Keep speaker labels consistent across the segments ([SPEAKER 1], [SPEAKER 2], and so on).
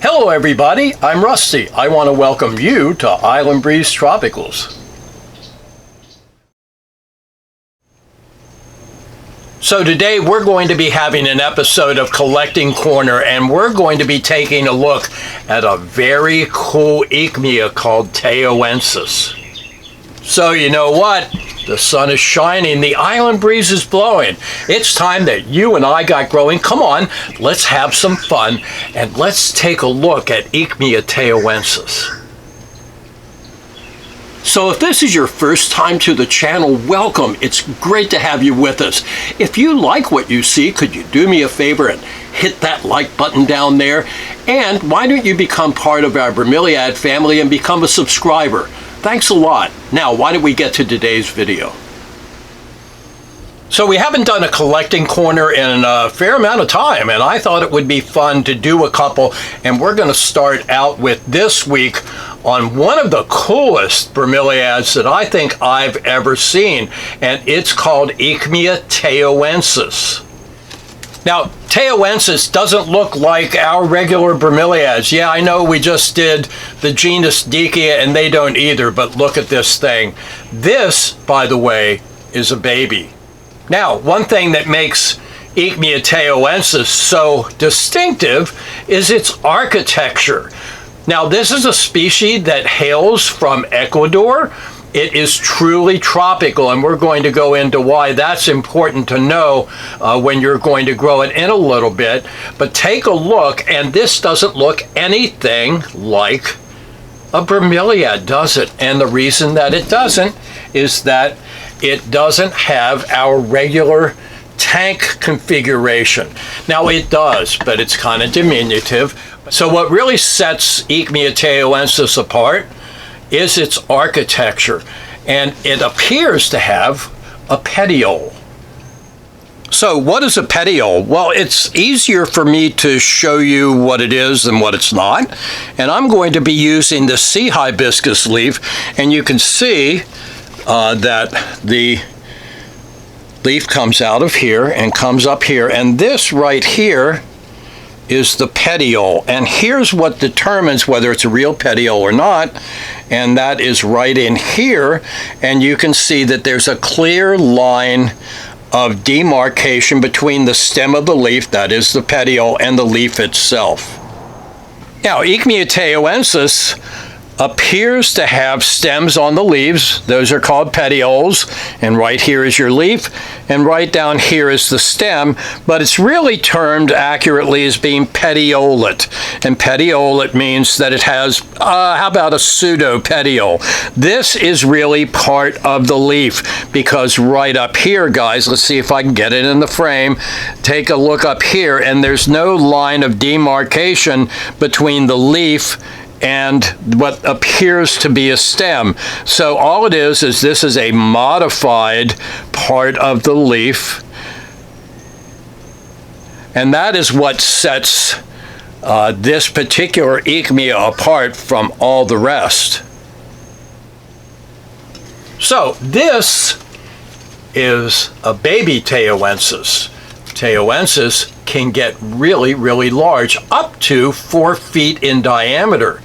[SPEAKER 1] Hello everybody, I'm Rusty. I want to welcome you to Island Breeze Tropicals. So today we're going to be having an episode of Collecting Corner, and we're going to be taking a look at a very cool Aechmea called Tayoensis. So you know what? The sun is shining, the island breeze is blowing. It's time that you and I got growing. Come on, let's have some fun and let's take a look at Aechmea Tayoensis. So if this is your first time to the channel, welcome. It's great to have you with us. If you like what you see, could you do me a favor and hit that like button down there? And why don't you become part of our Bromeliad family and become a subscriber? Thanks a lot. Now, why don't we get to today's video? So we haven't done a collecting corner in a fair amount of time, and I thought it would be fun to do a couple, and we're going to start out with this week on one of the coolest bromeliads that I think I've ever seen, and it's called Aechmea Tayoensis. Now, Tayoensis doesn't look like our regular bromeliads. Yeah, I know we just did the genus Dicea and they don't either, but look at this thing. This, by the way, is a baby. Now, one thing that makes Aechmea Tayoensis so distinctive is its architecture. Now, this is a species that hails from Ecuador. It is truly tropical, and we're going to go into why that's important to know when you're going to grow it in a little bit. But take a look, and this doesn't look anything like a bromeliad, does it? And the reason that it doesn't is that it doesn't have our regular tank configuration. Now it does, but it's kind of diminutive. So what really sets Aechmea Tayoensis apart is its architecture, and it appears to have a petiole. So what is a petiole? Well, it's easier for me to show you what it is than what it's not, and I'm going to be using the sea hibiscus leaf, and you can see that the leaf comes out of here and comes up here, and this right here is the petiole, and here's what determines whether it's a real petiole or not, and that is right in here, and you can see that there's a clear line of demarcation between the stem of the leaf, that is the petiole, and the leaf itself. Now, Aechmea Tayoensis appears to have stems on the leaves. Those are called petioles, and right here is your leaf, and right down here is the stem, but it's really termed accurately as being petiolate, and petiolate means that it has, how about a pseudo petiole? This is really part of the leaf, because right up here, guys, let's see if I can get it in the frame, take a look up here, and there's no line of demarcation between the leaf and what appears to be a stem. So all it is this is a modified part of the leaf, and that is what sets this particular Aechmea apart from all the rest. So this is a baby Tayoensis. Tayoensis can get really, really large, up to 4 feet in diameter.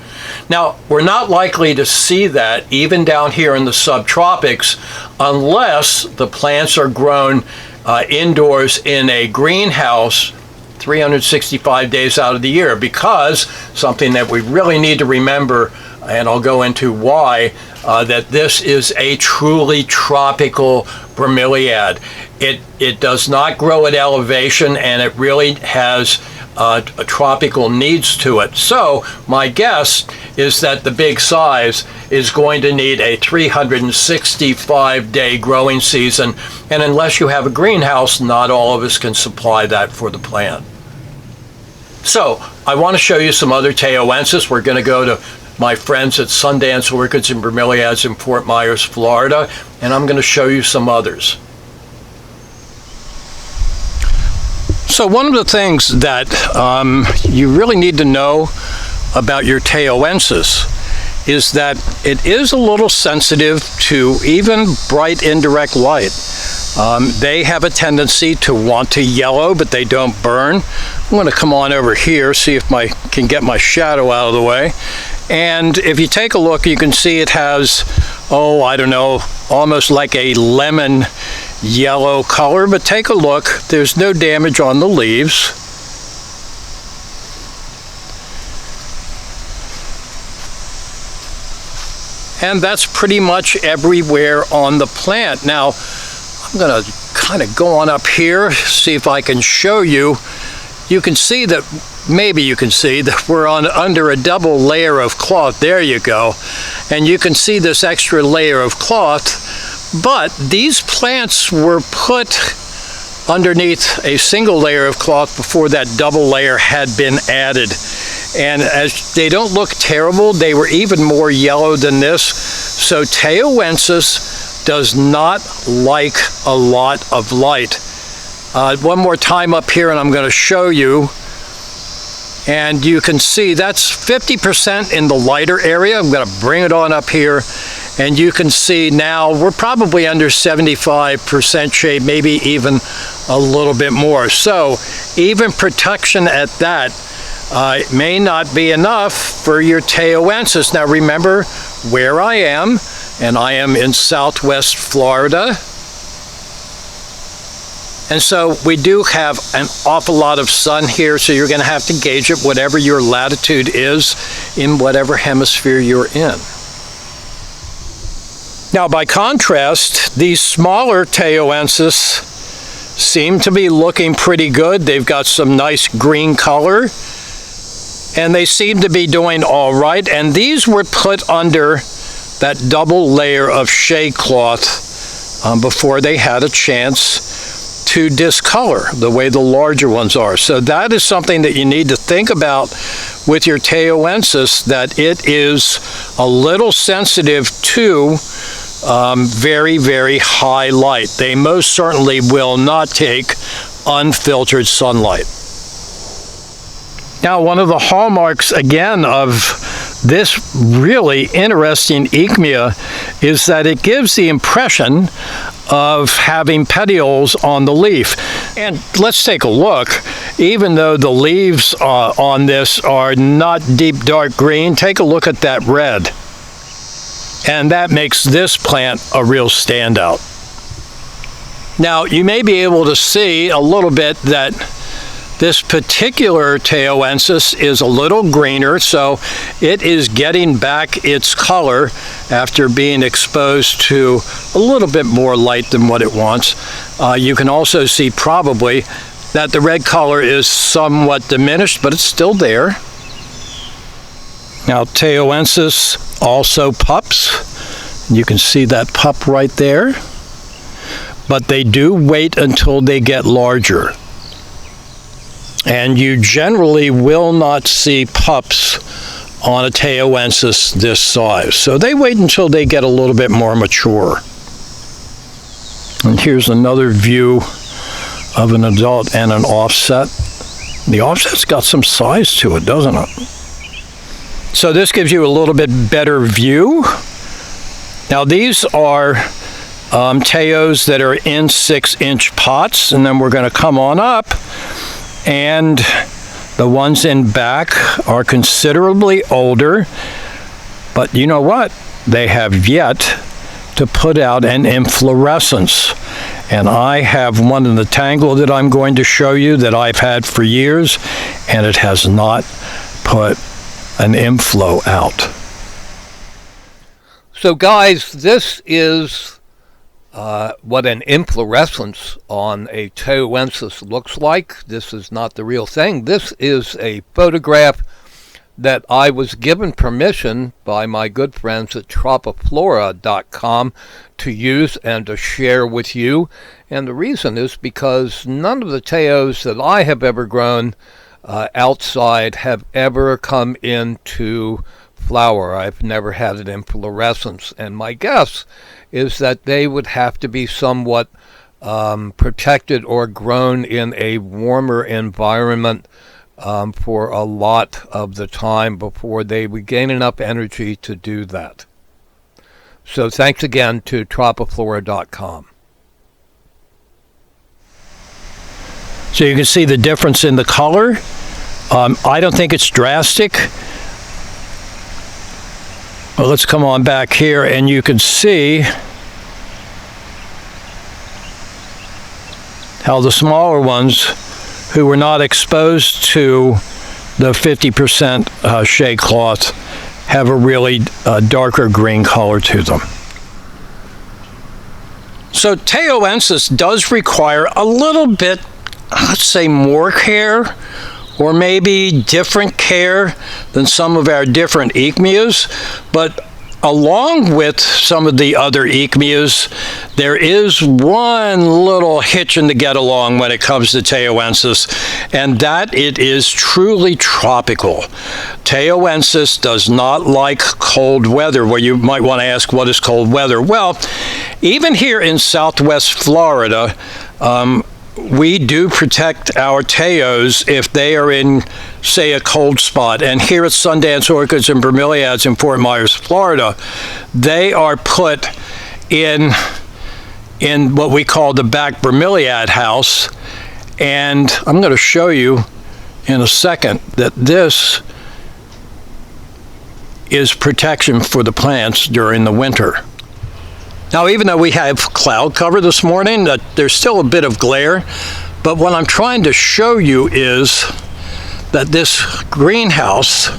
[SPEAKER 1] Now, we're not likely to see that even down here in the subtropics unless the plants are grown indoors in a greenhouse 365 days out of the year, because something that we really need to remember, and I'll go into why, that this is a truly tropical bromeliad. It does not grow at elevation, and it really has tropical needs to it. So my guess is that the big size is going to need a 365-day growing season, and unless you have a greenhouse, not all of us can supply that for the plant. So I want to show you some other Tayoensis. We're going to go to my friends at Sundance Orchids and Bromeliads in Fort Myers, Florida, and I'm going to show you some others. So one of the things that you really need to know about your Tayoensis is that it is a little sensitive to even bright indirect light. They have a tendency to want to yellow, but they don't burn. I'm going to come on over here, see if I can get my shadow out of the way. And if you take a look, you can see it has, oh, I don't know, almost like a lemon yellow color. But take a look, there's no damage on the leaves. And that's pretty much everywhere on the plant. Now, I'm going to kind of go on up here, see if I can show you. You can see that, maybe you can see that we're under a double layer of cloth. There you go. And you can see this extra layer of cloth. But these plants were put underneath a single layer of cloth before that double layer had been added. And as they don't look terrible, they were even more yellow than this. So Tayoensis does not like a lot of light. One more time up here, and I'm going to show you. And you can see that's 50% in the lighter area. I'm going to bring it on up here. And you can see now we're probably under 75% shade, maybe even a little bit more. So even protection at that may not be enough for your Tayoensis. Now remember where I am, and I am in Southwest Florida. And so we do have an awful lot of sun here, so you're going to have to gauge it whatever your latitude is in whatever hemisphere you're in. Now, by contrast, these smaller Tayoensis seem to be looking pretty good. They've got some nice green color, and they seem to be doing all right. And these were put under that double layer of shade cloth before they had a chance to discolor the way the larger ones are. So that is something that you need to think about with your Tayoensis, that it is a little sensitive to very, very high light. They most certainly will not take unfiltered sunlight. Now, one of the hallmarks, again, of this really interesting Aechmea is that it gives the impression of having petioles on the leaf. And let's take a look. Even though the leaves on this are not deep dark green, take a look at that red. And that makes this plant a real standout. Now, you may be able to see a little bit that this particular Tayoensis is a little greener, so it is getting back its color after being exposed to a little bit more light than what it wants. You can also see probably that the red color is somewhat diminished, but it's still there. Now, Tayoensis also pups. You can see that pup right there. But they do wait until they get larger. And you generally will not see pups on a Tayoensis this size. So they wait until they get a little bit more mature. And here's another view of an adult and an offset. The offset's got some size to it, doesn't it? So this gives you a little bit better view. Now these are Tayos that are in 6-inch pots, and then we're going to come on up, and the ones in back are considerably older, but you know what? They have yet to put out an inflorescence. And I have one in the tangle that I'm going to show you that I've had for years, and it has not put an inflow out.
[SPEAKER 2] So guys, this is what an inflorescence on a Tayoensis looks like. This is not the real thing. This is a photograph that I was given permission by my good friends at tropiflora.com to use and to share with you. And the reason is because none of the Tayos that I have ever grown outside have ever come into flower. I've never had an inflorescence, and my guess is that they would have to be somewhat protected or grown in a warmer environment for a lot of the time before they would gain enough energy to do that. So thanks again to tropiflora.com.
[SPEAKER 1] So you can see the difference in the color. I don't think it's drastic. Well, let's come on back here and you can see how the smaller ones who were not exposed to the 50% shea cloth have a really darker green color to them. So Tayoensis does require a little bit, let's say, more care, or maybe different care than some of our different Aechmeas, but along with some of the other Aechmeas, there is one little hitch in the get along when it comes to Tayoensis, and that it is truly tropical. Tayoensis does not like cold weather. Well, you might want to ask, what is cold weather? Well, even here in Southwest Florida, we do protect our Tayos if they are in, say, a cold spot. And here at Sundance Orchids and Bromeliads in Fort Myers, Florida, they are put in what we call the back Bromeliad house. And I'm going to show you in a second that this is protection for the plants during the winter. Now, even though we have cloud cover this morning, there's still a bit of glare, but what I'm trying to show you is that this greenhouse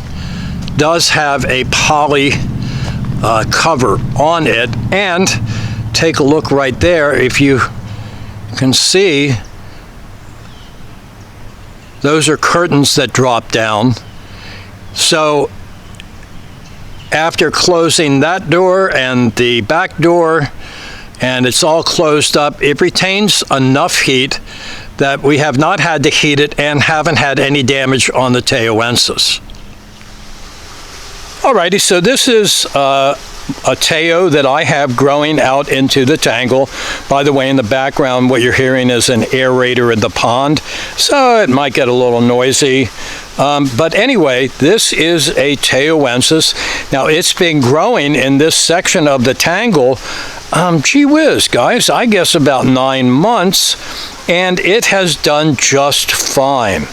[SPEAKER 1] does have a poly cover on it, and take a look right there. If you can see, those are curtains that drop down. So after closing that door and the back door, and it's all closed up, it retains enough heat that we have not had to heat it and haven't had any damage on the Tayoensis. Alrighty, so this is a Tayo that I have growing out into the tangle. By the way, in the background, what you're hearing is an aerator in the pond, so it might get a little noisy. But anyway, this is a Tayoensis. Now, it's been growing in this section of the tangle, gee whiz, guys, I guess about 9 months, and it has done just fine.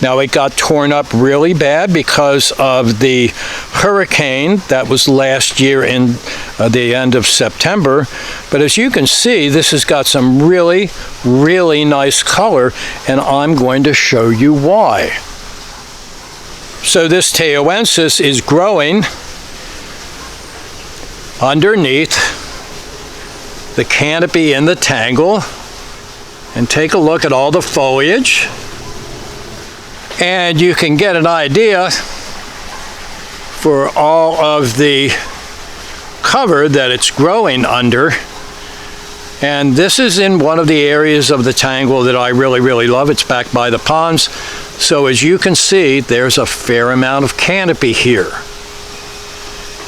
[SPEAKER 1] Now, it got torn up really bad because of the hurricane that was last year in the end of September. But as you can see, this has got some really, really nice color, and I'm going to show you why. So this Tayoensis is growing underneath the canopy in the tangle. And take a look at all the foliage, and you can get an idea for all of the cover that it's growing under. And this is in one of the areas of the tangle that I really, really love. It's back by the ponds. So as you can see, there's a fair amount of canopy here.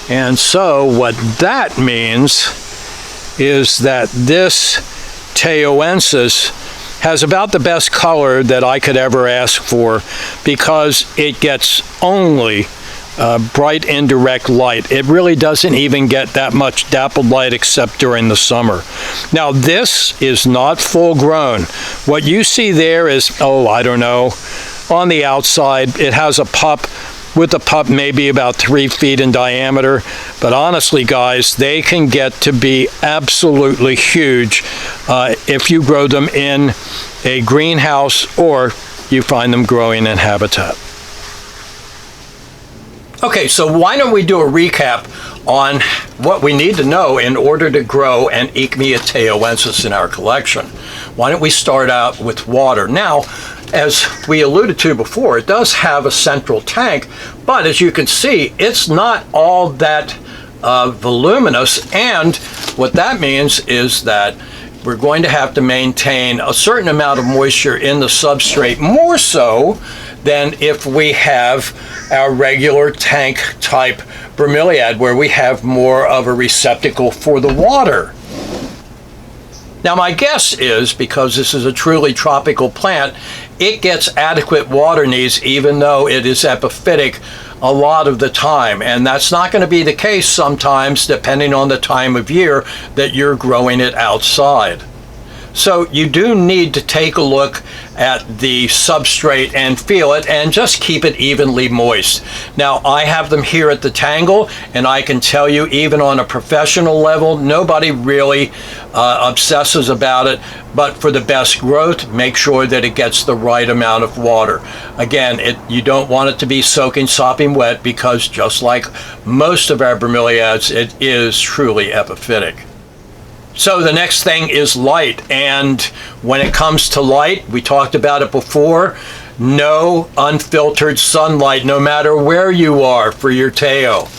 [SPEAKER 1] And so what that means is that this Tayoensis has about the best color that I could ever ask for, because it gets only bright indirect light. It really doesn't even get that much dappled light except during the summer. Now, this is not full grown. What you see there is, oh, I don't know, on the outside it has a pup, with the pup maybe about 3 feet in diameter. But honestly, guys, they can get to be absolutely huge if you grow them in a greenhouse or you find them growing in habitat. Okay, so why don't we do a recap on what we need to know in order to grow an Aechmea Tayoensis in our collection. Why don't we start out with water? Now, as we alluded to before, it does have a central tank, but as you can see, it's not all that voluminous, and what that means is that we're going to have to maintain a certain amount of moisture in the substrate, more so than if we have our regular tank type Bromeliad, where we have more of a receptacle for the water. Now, my guess is, because this is a truly tropical plant, it gets adequate water needs even though it is epiphytic a lot of the time. And that's not going to be the case sometimes, depending on the time of year that you're growing it outside. So you do need to take a look at the substrate and feel it, and just keep it evenly moist. Now, I have them here at the Tangle, and I can tell you, even on a professional level, nobody really obsesses about it. But for the best growth, make sure that it gets the right amount of water. Again, you don't want it to be soaking, sopping wet, because just like most of our bromeliads, it is truly epiphytic. So the next thing is light, and when it comes to light, we talked about it before, no unfiltered sunlight, no matter where you are, for your Teo.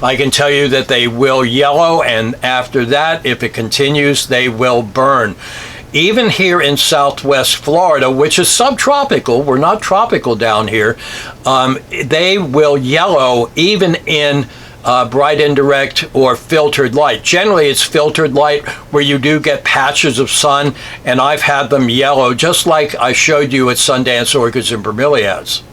[SPEAKER 1] I can tell you that they will yellow, and after that, if it continues, they will burn. Even here in Southwest Florida, which is subtropical, we're not tropical down here, they will yellow even in bright indirect or filtered light. Generally, it's filtered light where you do get patches of sun, and I've had them yellow just like I showed you at Sundance Orchids and Bromeliads.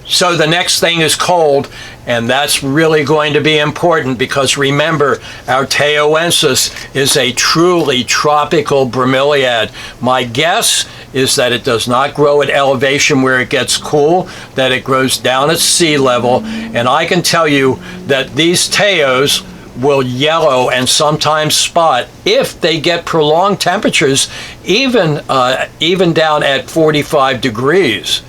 [SPEAKER 1] So the next thing is cold, and that's really going to be important, because remember, our Tayoensis is a truly tropical bromeliad. My guess is that it does not grow at elevation where it gets cool, that it grows down at sea level, and I can tell you that these Tayos will yellow and sometimes spot if they get prolonged temperatures, even down at 45 degrees.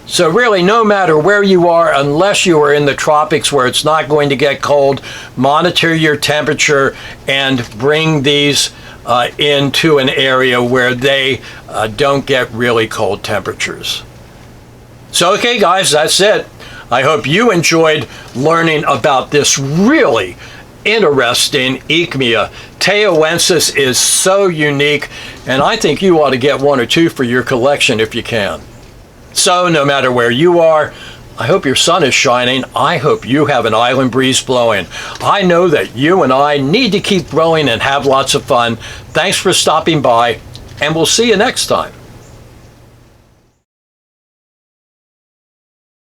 [SPEAKER 1] So really, no matter where you are, unless you are in the tropics where it's not going to get cold, monitor your temperature and bring these into an area where they don't get really cold temperatures. So okay guys, that's it. I hope you enjoyed learning about this really interesting Aechmea. Tayoensis is so unique, and I think you ought to get one or two for your collection if you can. So no matter where you are, I hope your sun is shining. I hope you have an island breeze blowing. I know that you and I need to keep growing and have lots of fun. Thanks for stopping by, and we'll see you next time.